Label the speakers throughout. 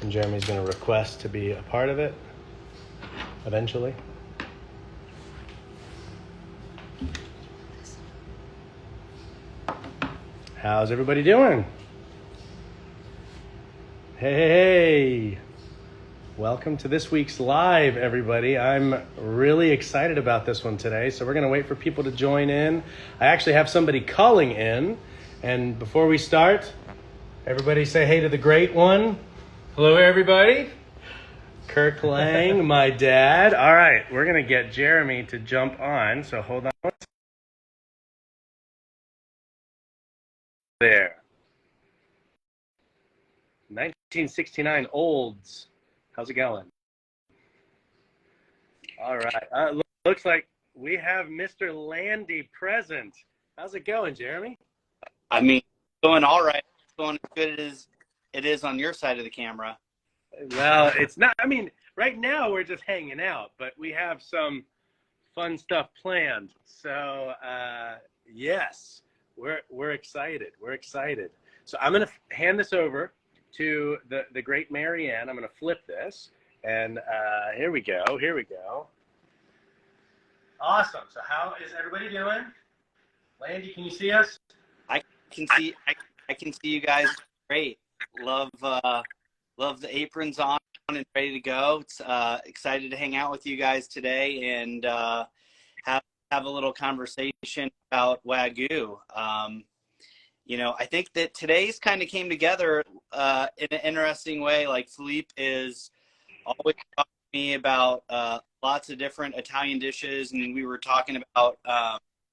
Speaker 1: And Jeremy's going to request to be a part of it eventually. How's everybody doing? Hey. Welcome to this week's live, everybody. I'm really excited about this one today, so we're going to wait for people to join in. I actually have somebody calling in, and before we start, everybody say hey to the great one.
Speaker 2: Hello, everybody.
Speaker 1: Kirk Lang, my dad. All right, we're going to get Jeremy to jump on, so hold on. There. 1969 Olds. How's it going? All right. Looks like we have Mr. Landy present. How's it going, Jeremy?
Speaker 3: I mean, going all right. It's going as good as it is on your side of the camera.
Speaker 1: Well, it's not. I mean, right now we're just hanging out, but we have some fun stuff planned. So, yes, we're excited. We're excited. So I'm going to hand this over to the great Marianne. I'm going to flip this, and here we go. Here we go. Awesome. So how is everybody doing? Landy, can you see us?
Speaker 3: I can see. I can see you guys. Great. Love the aprons on and ready to go. It's excited to hang out with you guys today and have a little conversation about Wagyu. You know, I think that today's kind of came together in an interesting way. Like Philippe is always talking to me about lots of different Italian dishes, and we were talking about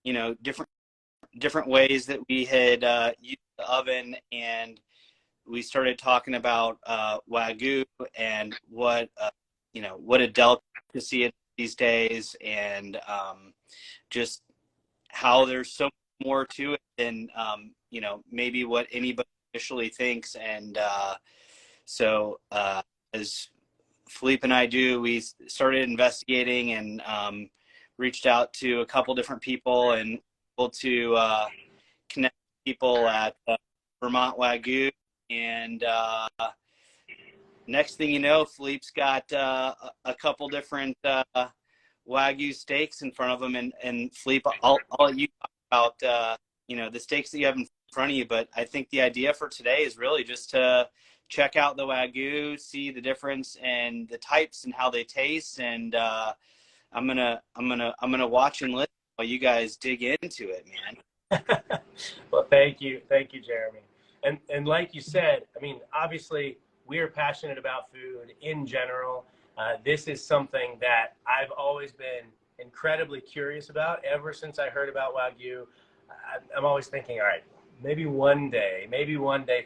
Speaker 3: you know, different ways that we had used the oven, and we started talking about Wagyu and what you know, what a delicacy it is these days, and just how there's so much more to it than you know, maybe what anybody initially thinks. And so as Philippe and I do, we started investigating and reached out to a couple different people and able to connect people at Vermont Wagyu. And next thing you know, Philippe's got a couple different Wagyu steaks in front of him. And Philippe, I'll let you talk about you know, the steaks that you have in front of you. But I think the idea for today is really just to check out the Wagyu, see the difference and the types and how they taste. And I'm gonna watch and listen while you guys dig into it, man.
Speaker 1: Well, thank you, Jeremy. And like you said, I mean, obviously we are passionate about food in general. This is something that I've always been incredibly curious about ever since I heard about Wagyu. I'm always thinking, all right, maybe one day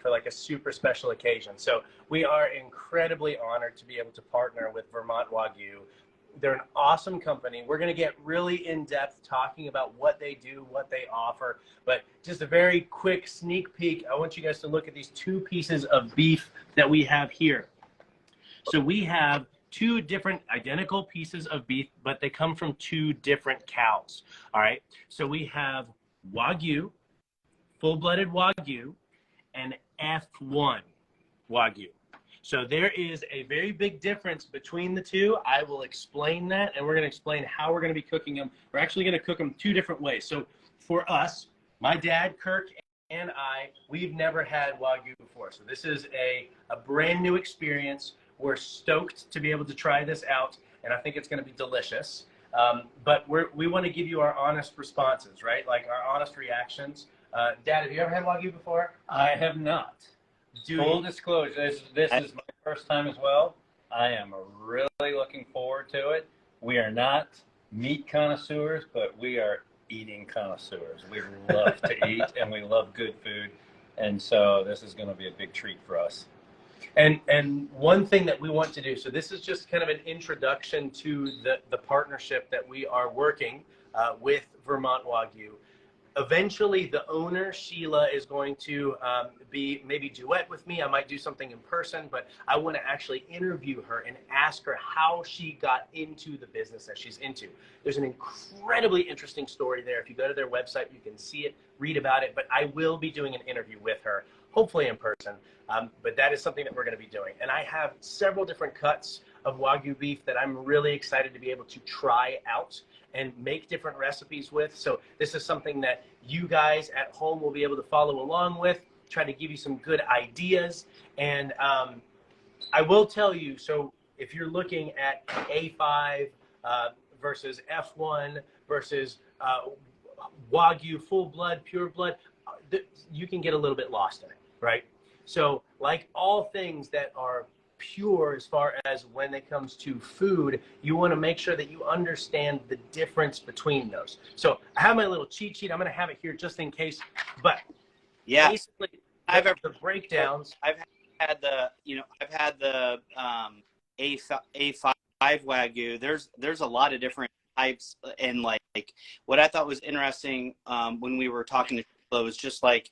Speaker 1: for like a super special occasion. So we are incredibly honored to be able to partner with Vermont Wagyu. They're an awesome company. We're going to get really in-depth talking about what they do, what they offer. But just a very quick sneak peek, I want you guys to look at these two pieces of beef that we have here. So we have two different identical pieces of beef, but they come from two different cows. All right. So we have Wagyu, full-blooded Wagyu, and F1 Wagyu. So there is a very big difference between the two. I will explain that, and we're going to explain how we're going to be cooking them. We're actually going to cook them two different ways. So for us, my dad, Kirk, and we've never had Wagyu before. So this is a brand new experience. We're stoked to be able to try this out, and I think it's going to be delicious. But we want to give you our honest responses, right? Like our honest reactions. Dad, have you ever had Wagyu before?
Speaker 2: I have not. Full disclosure, this is my first time as well. I am really looking forward to it. We are not meat connoisseurs, but we are eating connoisseurs. We love to eat, and we love good food. And so this is going to be a big treat for us.
Speaker 1: And one thing that we want to do, so this is just kind of an introduction to the partnership that we are working with Vermont Wagyu. Eventually, the owner, Sheila, is going to be maybe duet with me. I might do something in person, but I want to actually interview her and ask her how she got into the business that she's into. There's an incredibly interesting story there. If you go to their website, you can see it, read about it, but I will be doing an interview with her hopefully in person. But that is something that we're going to be doing. And I have several different cuts of Wagyu beef that I'm really excited to be able to try out and make different recipes with. So this is something that you guys at home will be able to follow along with, try to give you some good ideas. And I will tell you, so if you're looking at A5 versus F1 versus Wagyu, full blood, pure blood, you can get a little bit lost in it, right? So like all things that are pure as far as when it comes to food, you want to make sure that you understand the difference between those. So I have my little cheat sheet. I'm going to have it here just in case. But
Speaker 3: yeah,
Speaker 1: basically, the breakdowns.
Speaker 3: I've had the A5 Wagyu. There's a lot of different types, and like what I thought was interesting when we were talking to people was just like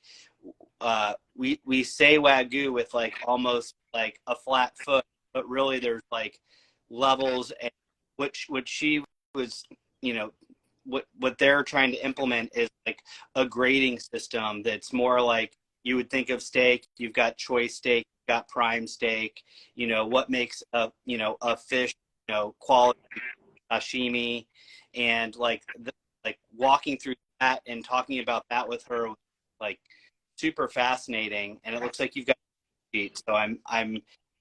Speaker 3: we say Wagyu with like almost like a flat foot, but really there's like levels, and what she was, you know, what they're trying to implement is like a grading system that's more like you would think of steak. You've got choice steak, you've got prime steak, you know, what makes a fish, you know, quality sashimi, and like walking through that and talking about that with her, like super fascinating. And it looks like you've got a sheet, so I'm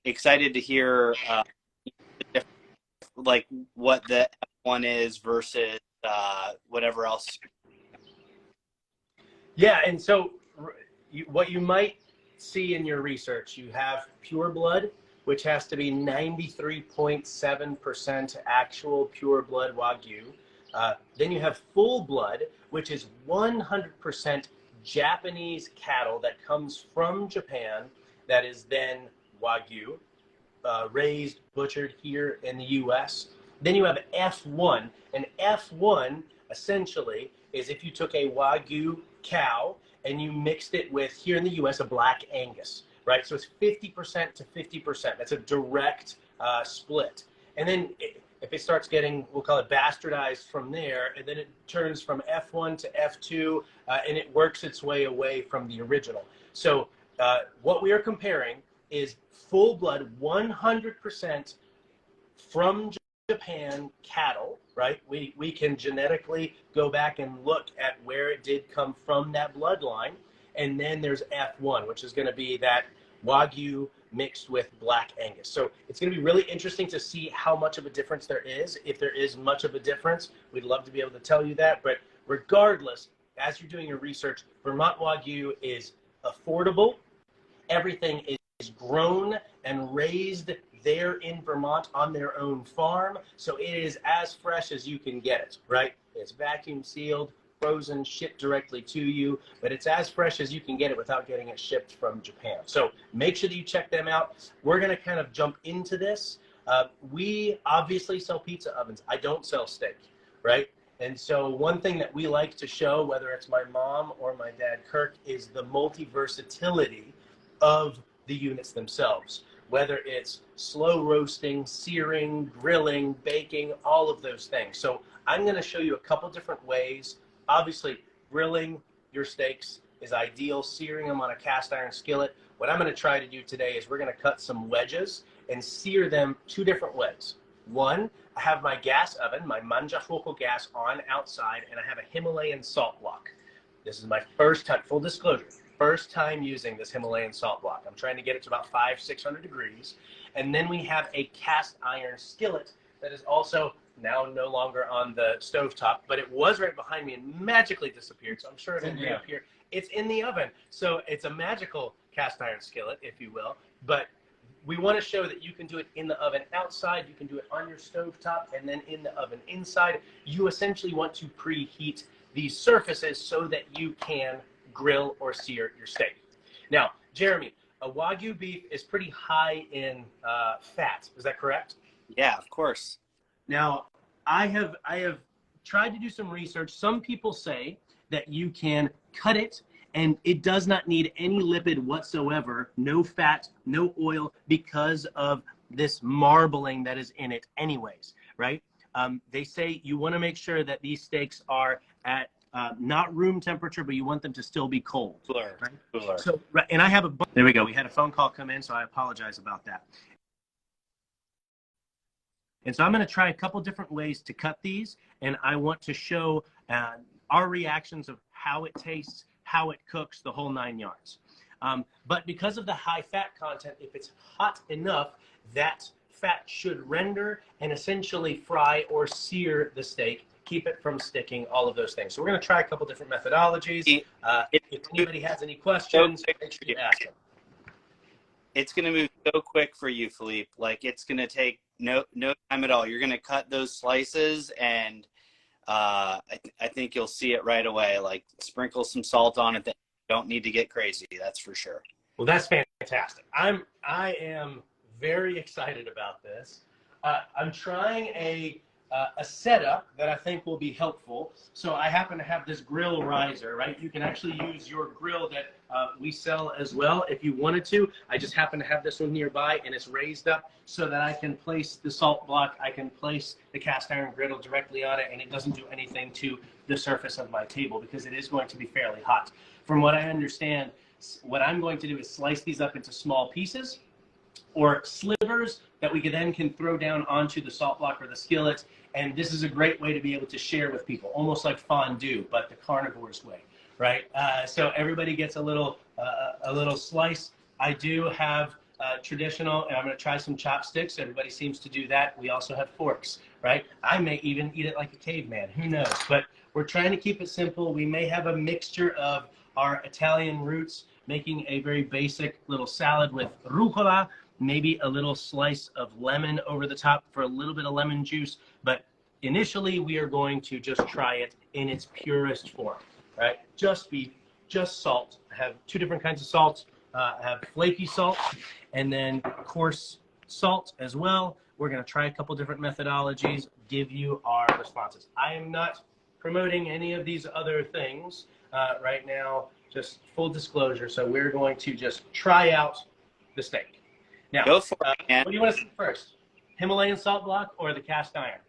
Speaker 3: excited to hear like what the F1 is versus whatever else.
Speaker 1: Yeah, and so what you might see in your research, you have pure blood, which has to be 93.7% actual pure blood Wagyu. Then you have full blood, which is 100% Japanese cattle that comes from Japan, that is then Wagyu, raised, butchered here in the US. Then you have F1, and F1 essentially is if you took a Wagyu cow and you mixed it with, here in the US, a black Angus, right? So it's 50% to 50%. That's a direct split. And then if it starts getting, we'll call it bastardized from there, and then it turns from F1 to F2, and it works its way away from the original. So what we are comparing is full blood, 100% from Japan cattle, right? We can genetically go back and look at where it did come from, that bloodline. And then there's F1, which is going to be that Wagyu mixed with black Angus. So it's going to be really interesting to see how much of a difference there is. If there is much of a difference, we'd love to be able to tell you that. But regardless, as you're doing your research, Vermont Wagyu is affordable. Everything is grown and raised there in Vermont on their own farm. So it is as fresh as you can get it, right? It's vacuum sealed, frozen, shipped directly to you, but it's as fresh as you can get it without getting it shipped from Japan. So make sure that you check them out. We're going to kind of jump into this. We obviously sell pizza ovens. I don't sell steak, right? And so one thing that we like to show, whether it's my mom or my dad, Kirk, is the multi-versatility of the units themselves, whether it's slow roasting, searing, grilling, baking, all of those things. So I'm going to show you a couple different ways. Obviously, grilling your steaks is ideal, searing them on a cast iron skillet. What I'm going to try to do today is we're going to cut some wedges and sear them two different ways. One, I have my gas oven, my manjafoko gas on outside, and I have a Himalayan salt block. This is my first time, full disclosure, first time using this Himalayan salt block. I'm trying to get it to about 500-600 degrees. And then we have a cast iron skillet that is also now no longer on the stovetop, but it was right behind me and magically disappeared. So I'm sure it'll reappear. It's in the oven. So it's a magical cast iron skillet, if you will. But we want to show that you can do it in the oven outside, you can do it on your stovetop, and then in the oven inside. You essentially want to preheat these surfaces so that you can grill or sear your steak. Now, Jeremy, a Wagyu beef is pretty high in fat. Is that correct?
Speaker 3: Yeah, of course.
Speaker 1: Now, I have tried to do some research. Some people say that you can cut it and it does not need any lipid whatsoever, no fat, no oil, because of this marbling that is in it anyways, right? They say you want to make sure that these steaks are at not room temperature, but you want them to still be cold.
Speaker 2: Cooler.
Speaker 1: Right?
Speaker 2: Cooler.
Speaker 1: So, and I have there we go. We had a phone call come in, so I apologize about that. And so I'm going to try a couple different ways to cut these, and I want to show our reactions of how it tastes, how it cooks, the whole 9 yards. But because of the high fat content, if it's hot enough, that fat should render and essentially fry or sear the steak, keep it from sticking, all of those things. So we're going to try a couple different methodologies. If anybody has any questions, make sure you ask them.
Speaker 3: It's going to move so quick for you, Philippe. Like, it's going to take no time at all. You're going to cut those slices, and I think you'll see it right away. Like, sprinkle some salt on it. That you don't need to get crazy. That's for sure.
Speaker 1: Well, that's fantastic. I am very excited about this. I'm trying a setup that I think will be helpful. So I happen to have this grill riser, right? You can actually use your grill that we sell as well if you wanted to. I just happen to have this one nearby, and it's raised up so that I can place the salt block. I can place the cast iron griddle directly on it, and it doesn't do anything to the surface of my table because it is going to be fairly hot. From what I understand, what I'm going to do is slice these up into small pieces or slivers that we then can throw down onto the salt block or the skillet. And this is a great way to be able to share with people, almost like fondue, but the carnivore's way, right? So everybody gets a little slice. I do have traditional, and I'm going to try some chopsticks. Everybody seems to do that. We also have forks, right? I may even eat it like a caveman. Who knows? But we're trying to keep it simple. We may have a mixture of our Italian roots, making a very basic little salad with rucola, maybe a little slice of lemon over the top for a little bit of lemon juice. But initially, we are going to just try it in its purest form, right? Just beef, just salt. I have 2 different kinds of salt. I have flaky salt and then coarse salt as well. We're going to try a couple different methodologies, give you our responses. I am not promoting any of these other things right now, just full disclosure. So we're going to just try out the steak. Now,
Speaker 3: Go for it, man.
Speaker 1: what do you want to see first? Himalayan salt block or the cast iron?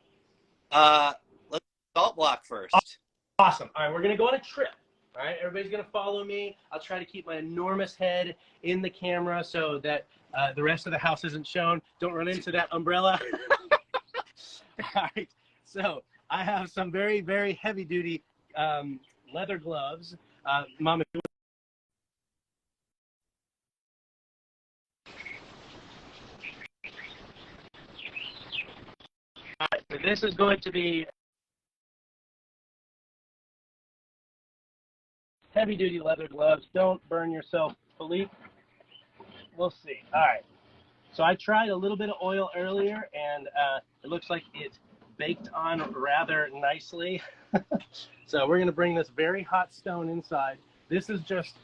Speaker 3: Let's salt block first.
Speaker 1: Awesome. All right, we're going to go on a trip. All right, everybody's going to follow me. I'll try to keep my enormous head in the camera so that the rest of the house isn't shown. Don't run into that umbrella. All right, so I have some very, very heavy-duty leather gloves. Mom, if you All right, so this is going to be heavy-duty leather gloves. Don't burn yourself, Philippe. We'll see. All right. So I tried a little bit of oil earlier, and it looks like it baked on rather nicely. So we're going to bring this very hot stone inside. This is just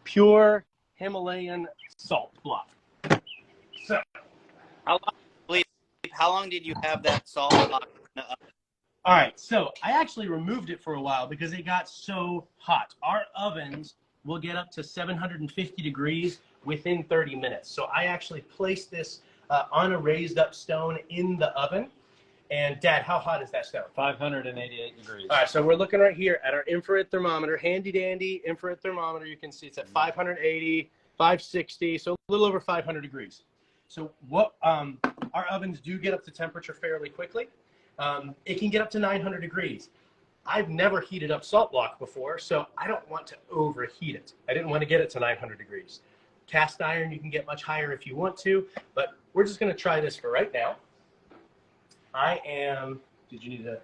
Speaker 1: pure Himalayan salt block. So,
Speaker 3: How long did you have that salt block in the oven?
Speaker 1: all right, so I actually removed it for a while because it got so hot. Our ovens will get up to 750 degrees within 30 minutes. So I actually placed this on a raised up stone in the oven. And Dad, how hot is that stone?
Speaker 2: 588 degrees.
Speaker 1: All right, so we're looking right here at our infrared thermometer, handy dandy infrared thermometer. You can see it's at 580, 560, so a little over 500 degrees. So what our ovens do get up to temperature fairly quickly. It can get up to 900 degrees. I've never heated up salt block before, so I don't want to overheat it. I didn't want to get it to 900 degrees. Cast iron, you can get much higher if you want to, but we're just going to try this for right now. Did you need to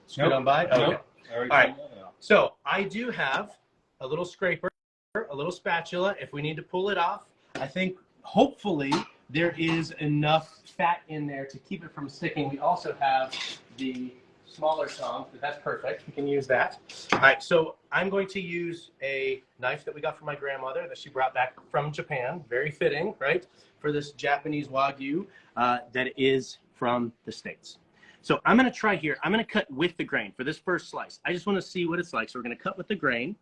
Speaker 1: scoot on by?
Speaker 2: Nope.
Speaker 1: Okay. All right. So I do have a little scraper, a little spatula if we need to pull it off. I think hopefully there is enough fat in there to keep it from sticking. We also have the smaller tongs, but that's perfect. We can use that. All right, so I'm going to use a knife that we got from my grandmother that she brought back from Japan. Very fitting, right, for this Japanese Wagyu that is from the States. So I'm going to try here. I'm going to cut with the grain for this first slice. I just want to see what it's like. So we're going to cut with the grain,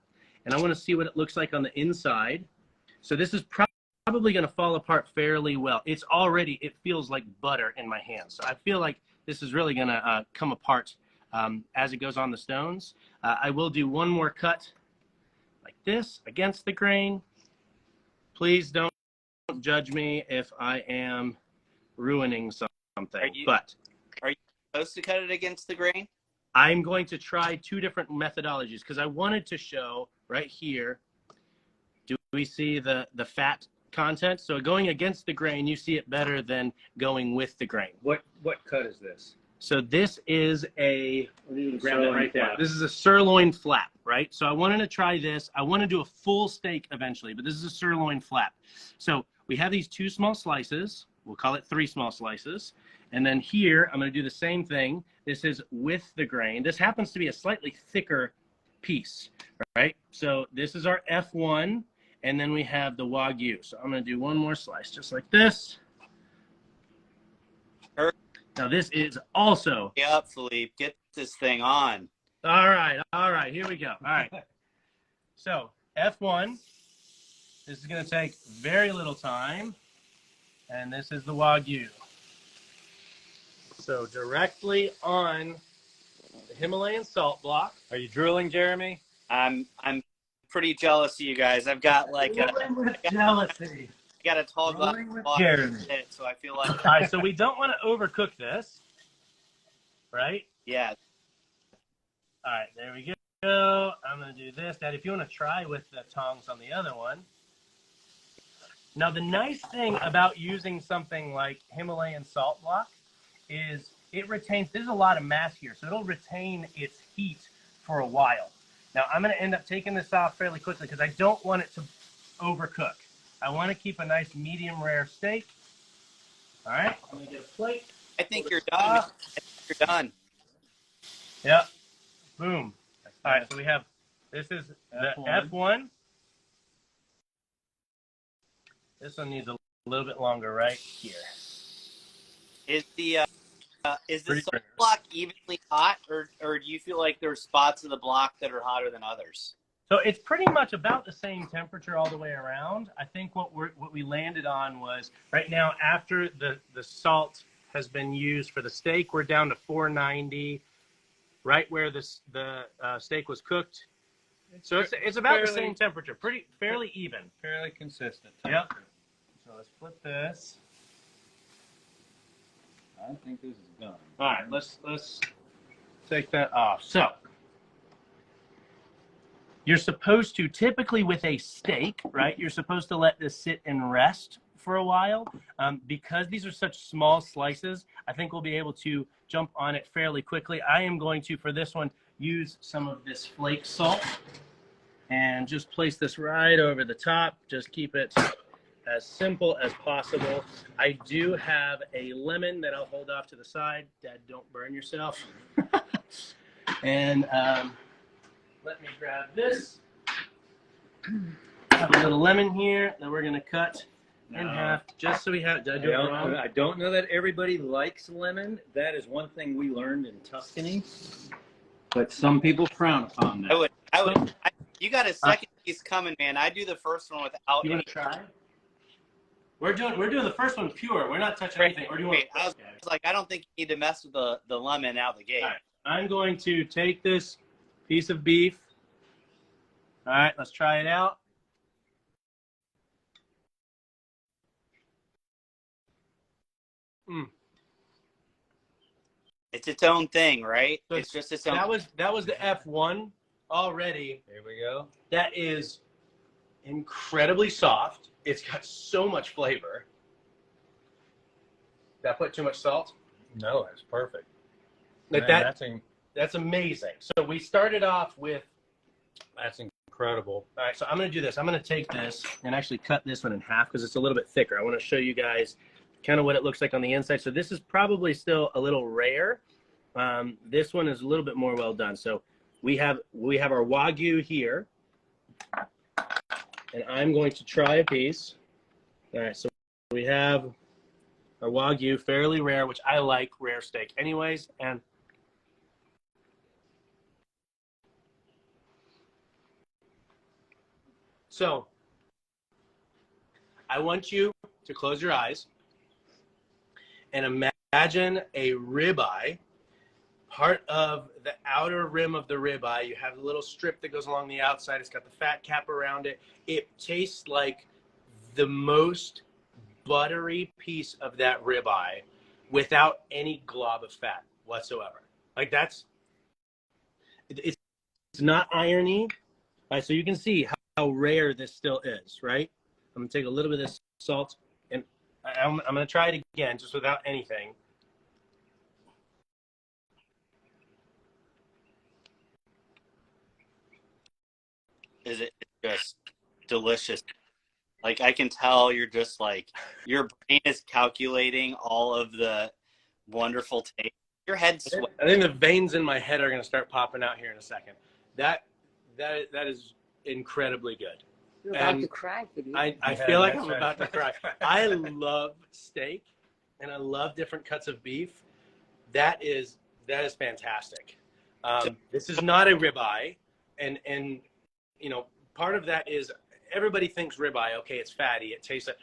Speaker 1: and I want to see what it looks like on the inside. So this is probably going to fall apart fairly well. It's already, it feels like butter in my hands. So I feel like this is really going to come apart as it goes on the stones. I will do one more cut like this against the grain. Please don't judge me if I am ruining something.
Speaker 3: Are you supposed to cut it against the grain?
Speaker 1: I'm going to try two different methodologies because I wanted to show right here. Do we see the fat content? So going against the grain, you see it better than going with the grain.
Speaker 2: What cut is this?
Speaker 1: So this is a, grab that right there.
Speaker 2: Flap.
Speaker 1: This is a sirloin flap, right? So I wanted to try this. I want to do a full steak eventually, but this is a sirloin flap. So we have these 2 small slices. We'll call it 3 small slices. And then here, I'm going to do the same thing. This is with the grain. This happens to be a slightly thicker piece, right? So this is our F1, and then we have the Wagyu. So I'm going to do one more slice, just like this. Now this is also.
Speaker 3: Get up, Philippe. Get this thing on.
Speaker 1: All right, here we go. All right. So F1, this is going to take very little time, and this is the Wagyu. So directly on the Himalayan salt block.
Speaker 2: Are you drooling, Jeremy?
Speaker 3: I'm pretty jealous of you guys. I've got like
Speaker 1: jealousy.
Speaker 3: I got a tall glass of water, so I feel like.
Speaker 1: All right, so we don't want to overcook this, right?
Speaker 3: Yeah.
Speaker 1: All right, there we go. I'm going to do this. Now, if you want to try with the tongs on the other one. Now, the nice thing about using something like Himalayan salt block is it retains, there's a lot of mass here, so it'll retain its heat for a while. Now, I'm going to end up taking this off fairly quickly because I don't want it to overcook. I want to keep a nice medium rare steak. All right, I'm going to get a plate.
Speaker 3: I think you're done. I think you're done.
Speaker 1: Yep. Boom. All right, so we have, this is the F1. This one needs a little bit longer right here.
Speaker 3: Is the salt block evenly hot, or do you feel like there's spots of the block that are hotter than others?
Speaker 1: So it's pretty much about the same temperature all the way around. I think what we landed on was right now after the salt has been used for the steak, we're down to 490, right where the steak was cooked. So it's about the same temperature, fairly even,
Speaker 2: fairly consistent.
Speaker 1: Yep. So let's flip this.
Speaker 2: I think this is done.
Speaker 1: All right, let's take that off. So you're supposed to, typically with a steak, right, you're supposed to let this sit and rest for a while. Because these are such small slices, I think we'll be able to jump on it fairly quickly. I am going to, for this one, use some of this flake salt and just place this right over the top. Just keep it as simple as possible. I do have a lemon that I'll hold off to the side. Dad, don't burn yourself. And let me grab this. I have a little lemon here that we're gonna cut in half, just so we have. Did I do it wrong?
Speaker 2: I don't know that everybody likes lemon. That is one thing we learned in Tuscany, but some people frown upon that.
Speaker 3: You got a second piece coming, man. I do the first one without.
Speaker 1: You want to try? We're doing the first one pure. We're not touching anything. Or do you want?
Speaker 3: I was like, I don't think you need to mess with the lemon out the gate.
Speaker 1: All right. I'm going to take this piece of beef. All right, let's try it out.
Speaker 3: It's its own thing, right?
Speaker 1: So
Speaker 3: it's just its own.
Speaker 1: That was the F1 already.
Speaker 2: Here we go.
Speaker 1: That is incredibly soft. It's got so much flavor. Did I put too much salt?
Speaker 2: No, that's perfect.
Speaker 1: Like
Speaker 2: Man,
Speaker 1: that's amazing. So we started off with.
Speaker 2: That's incredible.
Speaker 1: All right, so I'm going to do this. I'm going to take this and actually cut this one in half because it's a little bit thicker. I want to show you guys kind of what it looks like on the inside. So this is probably still a little rare. This one is a little bit more well done. So we have our Wagyu here, and I'm going to try a piece. All right, so we have our Wagyu, fairly rare, which I like rare steak anyways, and so I want you to close your eyes and imagine a ribeye part of the outer rim of the ribeye. You have a little strip that goes along the outside. It's got the fat cap around it. It tastes like the most buttery piece of that ribeye without any glob of fat whatsoever. Like it's not irony. Right, so you can see how rare this still is, right? I'm gonna take a little bit of this salt, and I'm gonna try it again, just without anything.
Speaker 3: Is it just delicious? Like, I can tell you're just like, your brain is calculating all of the wonderful taste. Your head's sweating.
Speaker 1: I think the veins in my head are gonna start popping out here in a second. That is incredibly good.
Speaker 4: You're about to cry,
Speaker 1: I feel like I'm about to cry. I love steak, and I love different cuts of beef. That is fantastic. This is not a ribeye, and you know, part of that is everybody thinks ribeye. Okay, it's fatty. It tastes like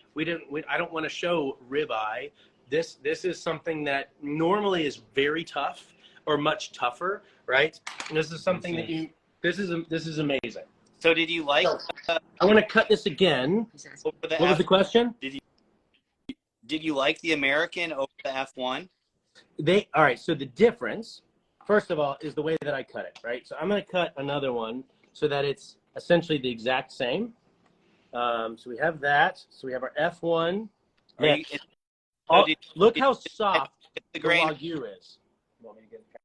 Speaker 1: I don't want to show ribeye. This is something that normally is very tough or much tougher, right? And this is something that this is amazing.
Speaker 3: So did you like?
Speaker 1: I want to cut this again. What was the question?
Speaker 3: Did you like the American over the F1?
Speaker 1: All right. So the difference, first of all, is the way that I cut it. Right. So I'm going to cut another one so that it's essentially the exact same. So we have that. So we have our F1. Look how soft the Wagyu is.
Speaker 2: You want me to get the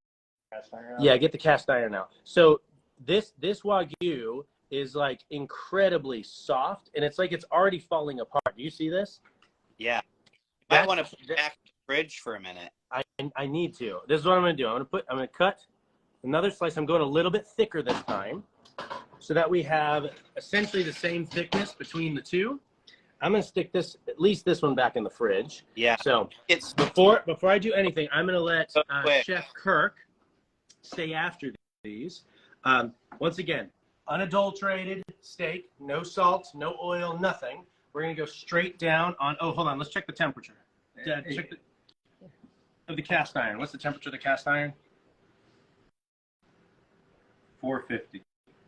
Speaker 2: cast iron out?
Speaker 1: Yeah, get the cast iron out. So this Wagyu is like incredibly soft, and it's like it's already falling apart. Do you see this?
Speaker 3: Yeah. I want to put it back in the fridge for a minute.
Speaker 1: I need to. This is what I'm going to do. I'm going to cut another slice. I'm going a little bit thicker this time, so that we have essentially the same thickness between the two. I'm going to stick at least this one back in the fridge.
Speaker 3: Yeah.
Speaker 1: So before I do anything, I'm going to let Chef Kirk stay after these. Once again, unadulterated steak, no salt, no oil, nothing. We're going to go straight down on, hold on, let's check the temperature. Check of the cast iron. What's the temperature of the cast iron?
Speaker 2: 450.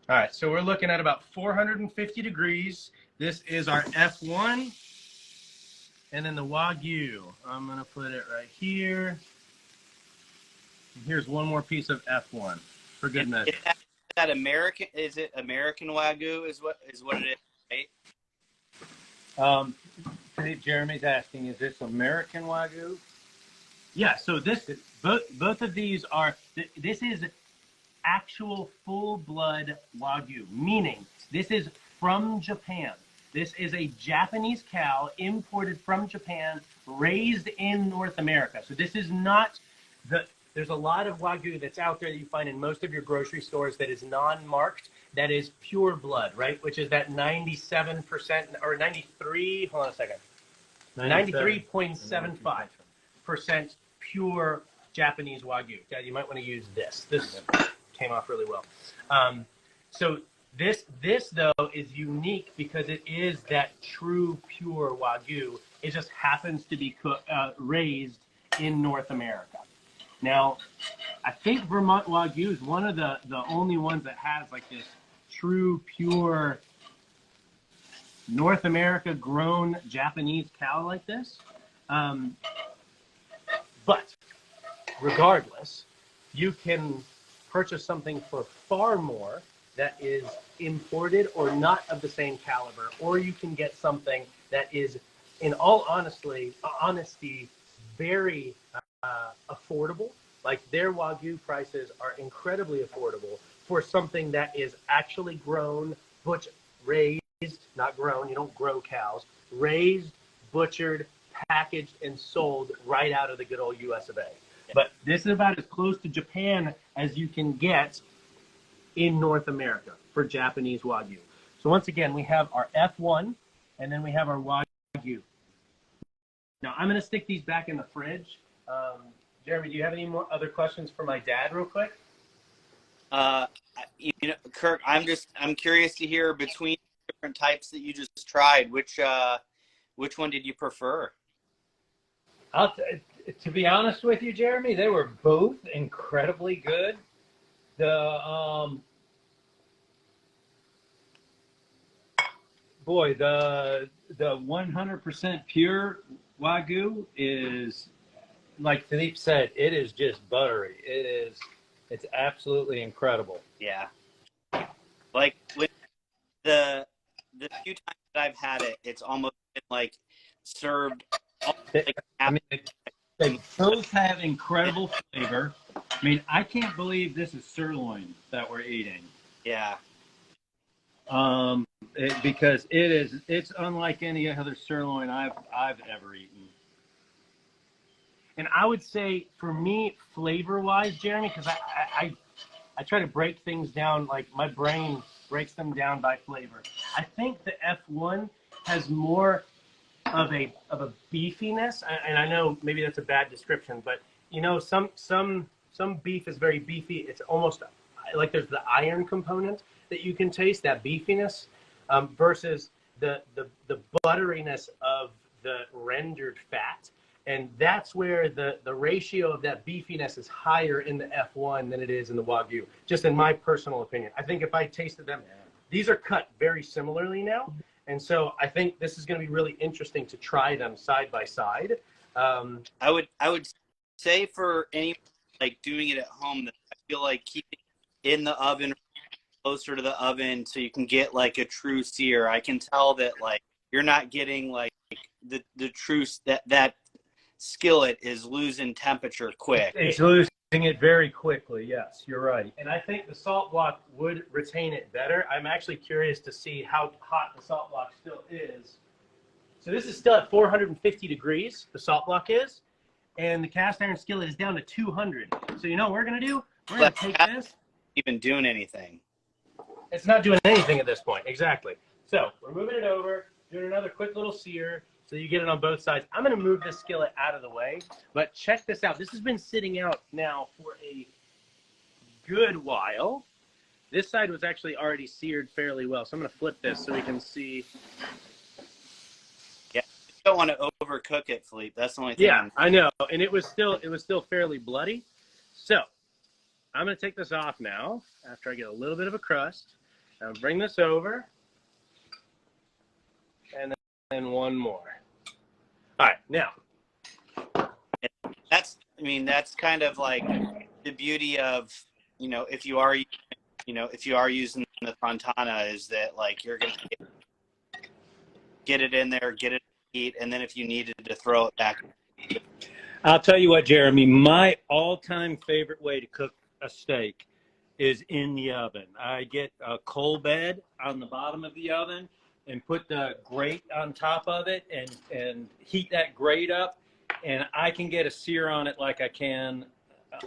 Speaker 1: All right, so we're looking at about 450 degrees. This is our F1, and then the Wagyu. I'm going to put it right here. And here's one more piece of F1 for good measure.
Speaker 3: That American, is it American Wagyu is what it is, right?
Speaker 2: I think Jeremy's asking, is this American Wagyu?
Speaker 1: Yeah, so both of these are, this is actual full-blood Wagyu, meaning this is from Japan. This is a Japanese cow imported from Japan, raised in North America. So this is not there's a lot of Wagyu that's out there that you find in most of your grocery stores that is non-marked, that is pure blood, right? Which is that 97% or 93, hold on a second, 93.75% pure Japanese Wagyu. Dad, you might want to use this. This came off really well. So this though is unique because it is that true pure Wagyu. It just happens to be raised in North America. Now, I think Vermont Wagyu is one of the only ones that has like this true pure North America grown Japanese cow like this. But regardless, you can purchase something for far more that is imported or not of the same caliber, or you can get something that is, in all honesty, very affordable. Like their Wagyu prices are incredibly affordable for something that is actually grown, raised, not grown, you don't grow cows, raised, butchered, packaged, and sold right out of the good old US of A. But this is about as close to Japan as you can get in North America for Japanese Wagyu. So once again, we have our F1, and then we have our Wagyu. Now, I'm going to stick these back in the fridge. Jeremy, do you have any more other questions for my dad real quick?
Speaker 3: Kirk, I'm curious to hear between different types that you just tried, which one did you prefer?
Speaker 2: To be honest with you, Jeremy, they were both incredibly good. The boy, the 100% pure Wagyu is, like Philippe said, it is just buttery. It's absolutely incredible.
Speaker 3: Yeah. Like with the few times that I've had it, it's almost been like served. Like
Speaker 2: I mean, they both have incredible flavor. I mean, I can't believe this is sirloin that we're eating.
Speaker 3: Yeah.
Speaker 2: Because it's unlike any other sirloin I've ever eaten.
Speaker 1: And I would say for me, flavor-wise, Jeremy, because I try to break things down, like my brain breaks them down by flavor. I think the F1 has more of a beefiness, and I know maybe that's a bad description, but you know, some beef is very beefy. It's almost like there's the iron component that you can taste, that beefiness, versus the butteriness of the rendered fat. And that's where the ratio of that beefiness is higher in the F1 than it is in the Wagyu, just in my personal opinion. I think if I tasted them, these are cut very similarly now. And so I think this is going to be really interesting to try them side by side.
Speaker 3: I would say for any like doing it at home, that I feel like keeping it in the oven, closer to the oven, so you can get like a true sear. I can tell that like you're not getting like the true that skillet is losing temperature quick.
Speaker 2: It's losing it very quickly. Yes, you're right.
Speaker 1: And I think the salt block would retain it better. I'm actually curious to see how hot the salt block still is. So this is still at 450 degrees, the salt block is, and the cast iron skillet is down to 200. So you know what we're going to do? We're going to take this.
Speaker 3: Even doing anything.
Speaker 1: It's not doing anything at this point. Exactly. So we're moving it over, doing another quick little sear so you get it on both sides. I'm going to move this skillet out of the way, but check this out. This has been sitting out now for a good while. This side was actually already seared fairly well, so I'm going to flip this so we can see.
Speaker 3: Yeah, you don't want to overcook it, Philippe. That's the only thing.
Speaker 1: Yeah, I know, and it was still fairly bloody. So I'm going to take this off now after I get a little bit of a crust. I'll bring this over, and then one more. All right, now.
Speaker 3: That's kind of like the beauty of, if you are using the Fontana, is that like you're going to get it in there, get it heat, and then if you needed to throw it back.
Speaker 2: I'll tell you what, Jeremy, my all-time favorite way to cook a steak is in the oven. I get a coal bed on the bottom of the oven and put the grate on top of it and heat that grate up, and I can get a sear on it like I can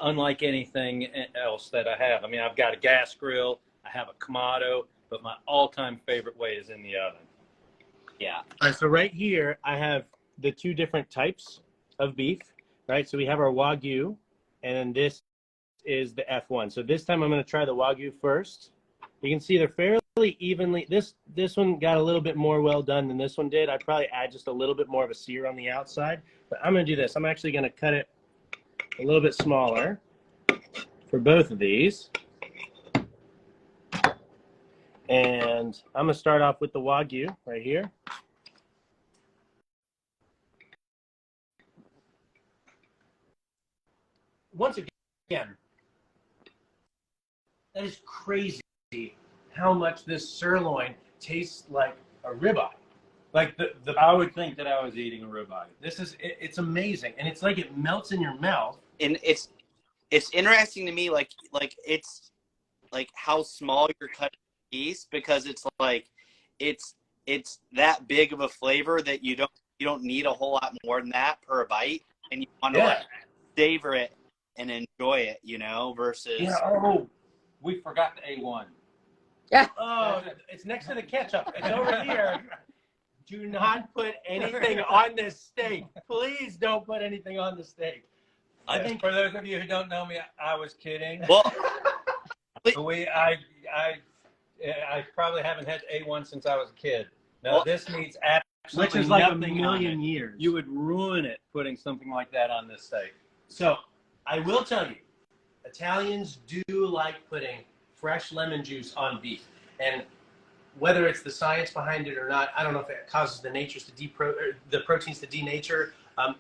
Speaker 2: unlike anything else that I have. I mean, I've got a gas grill, I have a Kamado, but my all-time favorite way is in the oven.
Speaker 3: Yeah.
Speaker 1: All right, so right here I have the two different types of beef, right? So we have our Wagyu, and then this is the F1. So this time I'm going to try the Wagyu first. You can see they're fairly evenly. This one got a little bit more well done than this one did. I'd probably add just a little bit more of a sear on the outside. But I'm going to do this. I'm actually going to cut it a little bit smaller for both of these. And I'm going to start off with the Wagyu right here. Once again, that is crazy how much this sirloin tastes like a ribeye. Like
Speaker 2: I would think that I was eating a ribeye.
Speaker 1: It's amazing, and it's like it melts in your mouth.
Speaker 3: And it's interesting to me, like it's like how small you're cutting the piece, because it's like it's that big of a flavor that you don't need a whole lot more than that per bite, and you want to like savor it and enjoy it, versus.
Speaker 2: Yeah. Oh, we forgot the A1.
Speaker 4: Yeah.
Speaker 1: Oh, it's next to the ketchup. It's over here. Do not put anything on this steak. Please don't put anything on the steak.
Speaker 2: I think for those of you who don't know me, I was kidding.
Speaker 3: Well,
Speaker 2: I probably haven't had A1 since I was a kid. No, this meets
Speaker 1: Which is
Speaker 2: something
Speaker 1: like a
Speaker 2: nothing
Speaker 1: million
Speaker 2: on it,
Speaker 1: years.
Speaker 2: you would ruin it putting something like that on this steak.
Speaker 1: So I will tell you, Italians do like putting fresh lemon juice on beef. And whether it's the science behind it or not, I don't know if it causes the the proteins to denature.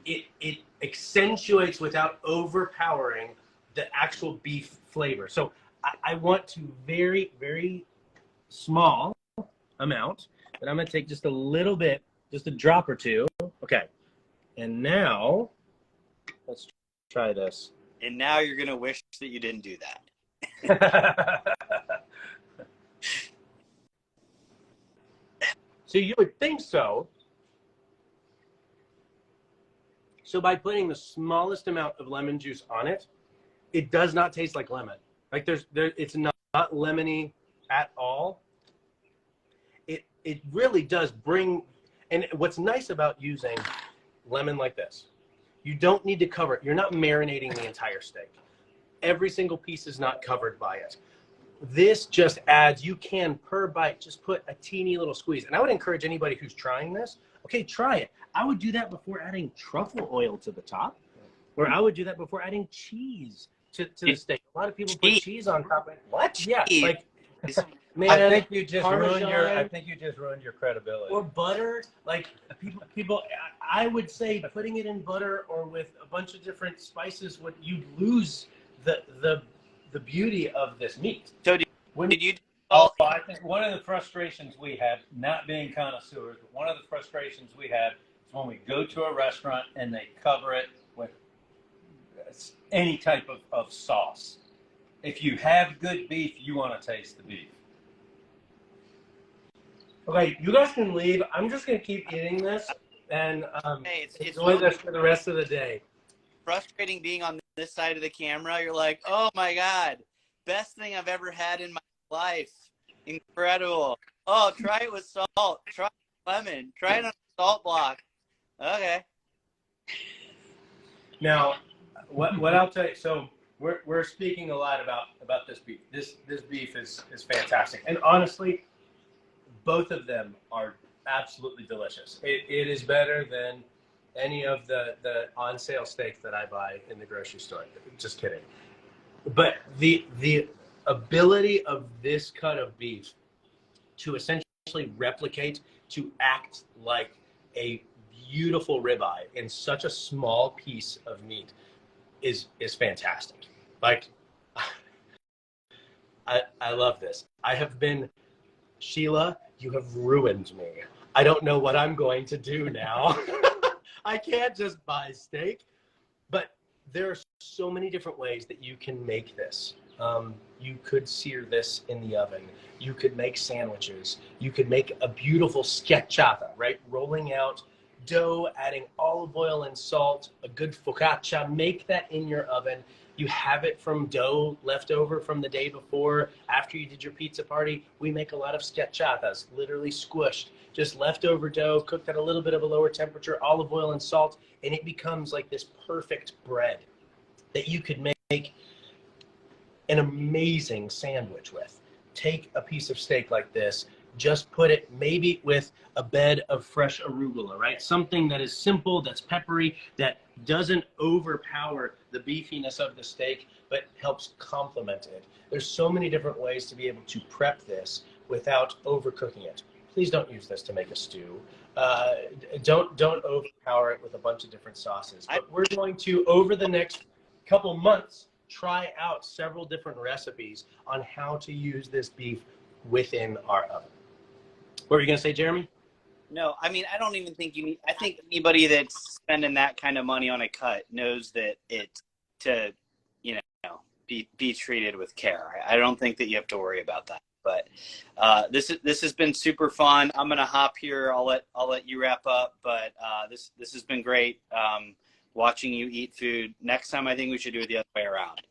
Speaker 1: It accentuates without overpowering the actual beef flavor. So I want to very, very small amount, but I'm going to take just a little bit, just a drop or two. Okay. And now let's try this.
Speaker 3: And now you're going to wish that you didn't do that.
Speaker 1: So you would think so. So by putting the smallest amount of lemon juice on it, it does not taste like lemon. Like it's not lemony at all. It really does bring, and what's nice about using lemon like this, you don't need to cover it. You're not marinating the entire steak. Every single piece is not covered by it. This just adds, you can per bite just put a teeny little squeeze. And I would encourage anybody who's trying this, okay, try it. I would do that before adding truffle oil to the top, or I would do that before adding cheese to the steak. A lot of people put cheese on top of it. What? Yeah, like, man,
Speaker 2: I think you just
Speaker 1: Parmesan,
Speaker 2: ruined your credibility.
Speaker 1: or butter. Like people, I would say putting it in butter or with a bunch of different spices, you lose the beauty of this meat.
Speaker 3: So did you?
Speaker 2: Oh, I think one of the frustrations we have, not being connoisseurs, but one of the frustrations we have is when we go to a restaurant and they cover it with any type of sauce. If you have good beef, you want to taste the beef.
Speaker 1: Okay, you guys can leave. I'm just going to keep eating this and
Speaker 3: Hey, it's
Speaker 1: enjoy this for the rest of the day.
Speaker 3: frustrating being on this side of the camera. You're like, oh my God, best thing I've ever had in my life. Incredible. Oh, try it with salt. Try it with lemon. Try it on a salt block. Okay.
Speaker 1: Now, what I'll tell you, so we're speaking a lot about this beef. This beef is fantastic. And honestly, both of them are absolutely delicious. It is better than any of the on sale steaks that I buy in the grocery store. Just kidding. But the ability of this cut of beef to essentially replicate, to act like a beautiful ribeye in such a small piece of meat is fantastic. Like, I love this. Sheila, you have ruined me. I don't know what I'm going to do now. I can't just buy steak, but there are so many different ways that you can make this. You could sear this in the oven. You could make sandwiches. You could make a beautiful schiacciata, right? Rolling out dough, adding olive oil and salt, a good focaccia. Make that in your oven. You have it from dough left over from the day before, after you did your pizza party. We make a lot of schiacciatas, literally squished, just leftover dough, cooked at a little bit of a lower temperature, olive oil and salt, and it becomes like this perfect bread that you could make an amazing sandwich with. Take a piece of steak like this, just put it maybe with a bed of fresh arugula, right? Something that is simple, that's peppery, that doesn't overpower the beefiness of the steak, but helps complement it. There's so many different ways to be able to prep this without overcooking it. Please don't use this to make a stew. Don't overpower it with a bunch of different sauces. But we're going to, over the next couple months, try out several different recipes on how to use this beef within our oven. What were you going to say, Jeremy?
Speaker 3: No, I mean, I don't even think you need, I think anybody that's spending that kind of money on a cut knows that it's to, be treated with care. I don't think that you have to worry about that. But this has been super fun. I'm going to hop here. I'll let you wrap up, but this has been great. Watching you eat food. Next time, I think we should do it the other way around.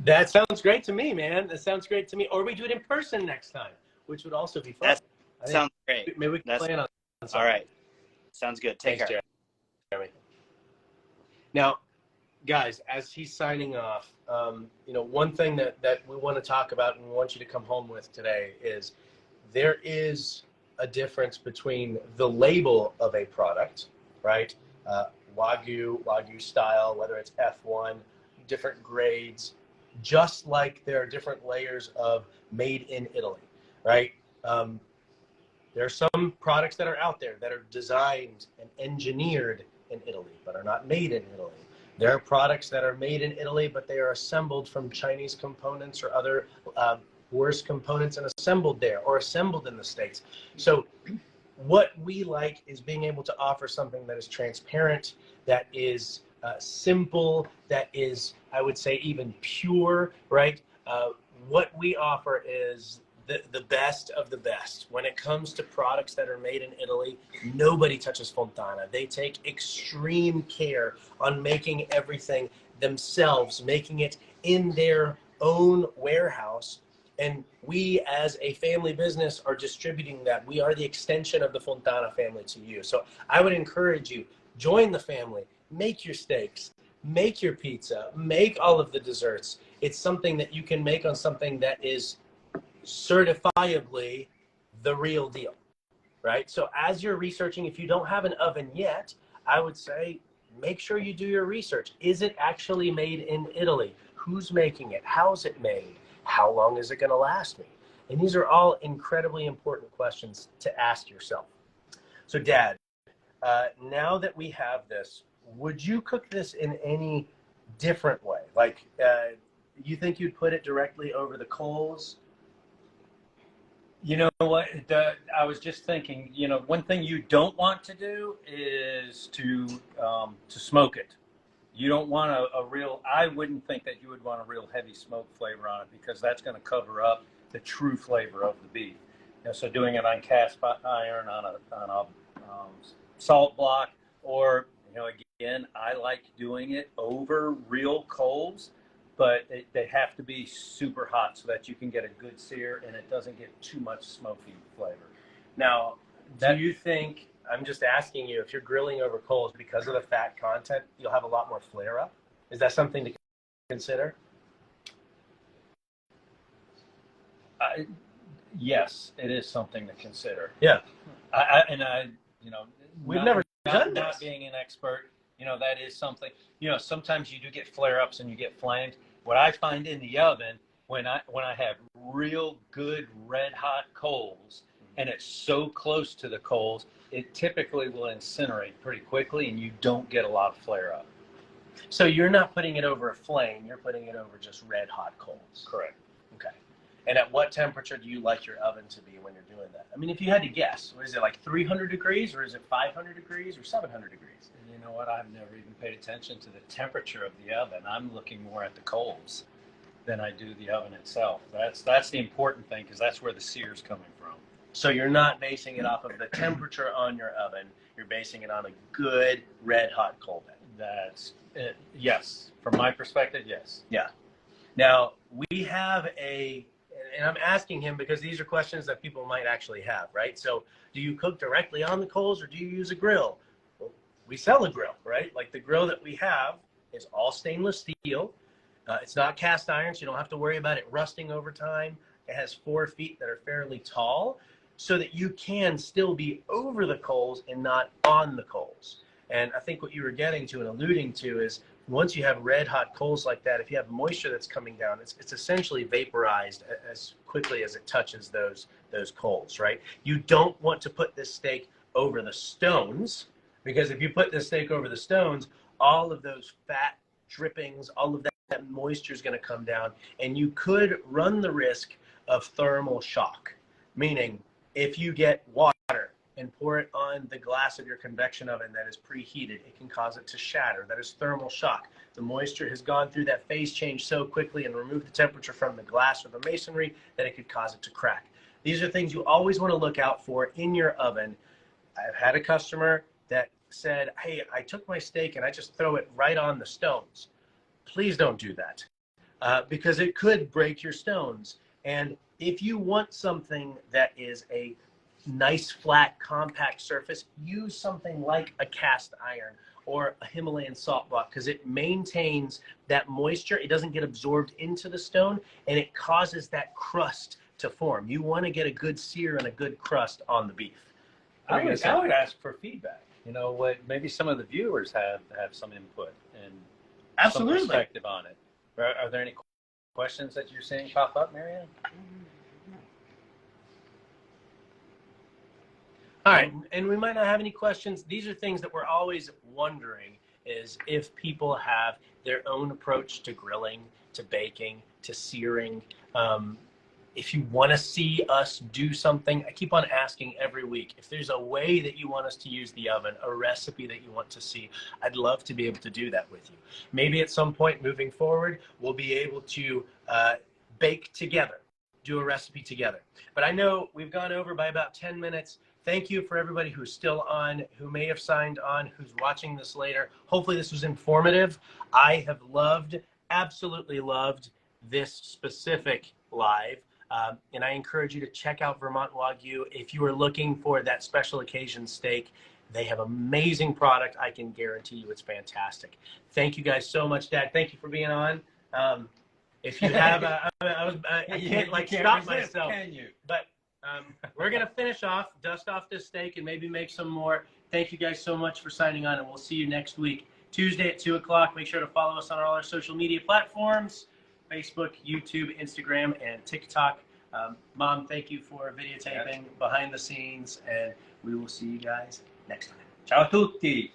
Speaker 1: That sounds great to me, man. That sounds great to me. Or we do it in person next time, which would also be fun.
Speaker 3: That sounds great.
Speaker 1: Maybe we can plan on something.
Speaker 3: All right. Sounds good. Take care.
Speaker 1: Jeremy. Now, guys, as he's signing off, one thing that we want to talk about and we want you to come home with today is there is a difference between the label of a product, right? Wagyu style, whether it's F1, different grades, just like there are different layers of made in Italy, right? There are some products that are out there that are designed and engineered in Italy, but are not made in Italy. There are products that are made in Italy, but they are assembled from Chinese components or other worse components and assembled there, or assembled in the States. So what we like is being able to offer something that is transparent, that is simple, that is, I would say, even pure, right? What we offer is the best of the best. When it comes to products that are made in Italy, nobody touches Fontana. They take extreme care on making everything themselves, making it in their own warehouse. And we, as a family business, are distributing that. We are the extension of the Fontana family to you. So I would encourage you, join the family, make your steaks, make your pizza, make all of the desserts. It's something that you can make on something that is certifiably the real deal, right? So as you're researching, if you don't have an oven yet, I would say make sure you do your research. Is it actually made in Italy? Who's making it? How's it made? How long is it going to last me? And these are all incredibly important questions to ask yourself. So Dad, now that we have this, would you cook this in any different way? Like, you think you'd put it directly over the coals?
Speaker 2: You know what? I was just thinking. You know, one thing you don't want to do is to smoke it. You don't want a real. I wouldn't think that you would want a real heavy smoke flavor on it, because that's going to cover up the true flavor of the beef. You know, so doing it on cast iron on a salt block, or again, I like doing it over real coals. But they have to be super hot so that you can get a good sear and it doesn't get too much smoky flavor.
Speaker 1: Now, do you think, I'm just asking you, if you're grilling over coals, because of the fat content, you'll have a lot more flare up? Is that something to consider?
Speaker 2: Yes, it is something to consider.
Speaker 1: Yeah.
Speaker 2: We've
Speaker 1: never done this.
Speaker 2: Not being an expert, that is something. Sometimes you do get flare ups and you get flames. What I find in the oven, when I have real good red hot coals and it's so close to the coals, it typically will incinerate pretty quickly and you don't get a lot of flare up.
Speaker 1: So you're not putting it over a flame, you're putting it over just red hot coals.
Speaker 2: Correct.
Speaker 1: Okay. And at what temperature do you like your oven to be when you're doing that? I mean, if you had to guess, is it like 300 degrees, or is it 500 degrees, or 700 degrees?
Speaker 2: You know what? I've never even paid attention to the temperature of the oven. I'm looking more at the coals than I do the oven itself. That's the important thing, because that's where the sear's coming from.
Speaker 1: So you're not basing it off of the temperature on your oven. You're basing it on a good red hot coal bed.
Speaker 2: That's it. Yes. From my perspective, yes.
Speaker 1: Yeah. Now, we have and I'm asking him because these are questions that people might actually have, right? So do you cook directly on the coals, or do you use a grill? Well, we sell a grill, right? Like the grill that we have is all stainless steel. It's not cast iron, so you don't have to worry about it rusting over time. It has 4 feet that are fairly tall so that you can still be over the coals and not on the coals. And I think what you were getting to and alluding to is, once you have red hot coals like that, if you have moisture that's coming down, it's essentially vaporized as quickly as it touches those coals, right? You don't want to put this steak over the stones, because if you put this steak over the stones, all of those fat drippings, all of that moisture is going to come down, and you could run the risk of thermal shock. Meaning, if you get water and pour it on the glass of your convection oven that is preheated, it can cause it to shatter. That is thermal shock. The moisture has gone through that phase change so quickly and removed the temperature from the glass or the masonry that it could cause it to crack. These are things you always want to look out for in your oven. I've had a customer that said, hey, I took my steak and I just throw it right on the stones. Please don't do that, because it could break your stones. And if you want something that is a nice, flat, compact surface, use something like a cast iron or a Himalayan salt block, because it maintains that moisture. It doesn't get absorbed into the stone, and it causes that crust to form. You want to get a good sear and a good crust on the beef.
Speaker 2: I would ask for feedback. You know, what maybe some of the viewers have some input and some perspective on it. Are there any questions that you're seeing pop up, Marianne?
Speaker 1: All right, and we might not have any questions. These are things that we're always wondering, is if people have their own approach to grilling, to baking, to searing. If you want to see us do something, I keep on asking every week, if there's a way that you want us to use the oven, a recipe that you want to see, I'd love to be able to do that with you. Maybe at some point moving forward, we'll be able to bake together, do a recipe together. But I know we've gone over by about 10 minutes. Thank you for everybody who's still on, who may have signed on, who's watching this later. Hopefully this was informative. I have loved, absolutely loved this specific live. And I encourage you to check out Vermont Wagyu. If you are looking for that special occasion steak, they have amazing product. I can guarantee you it's fantastic. Thank you guys so much, Dad. Thank you for being on. If you have, I can't stop myself.
Speaker 2: Can you?
Speaker 1: But we're going to finish off, dust off this steak, and maybe make some more. Thank you guys so much for signing on, and we'll see you next week, Tuesday at 2 o'clock. Make sure to follow us on all our social media platforms, Facebook, YouTube, Instagram, and TikTok. Mom, thank you for videotaping behind the scenes, and we will see you guys next time.
Speaker 2: Ciao a tutti.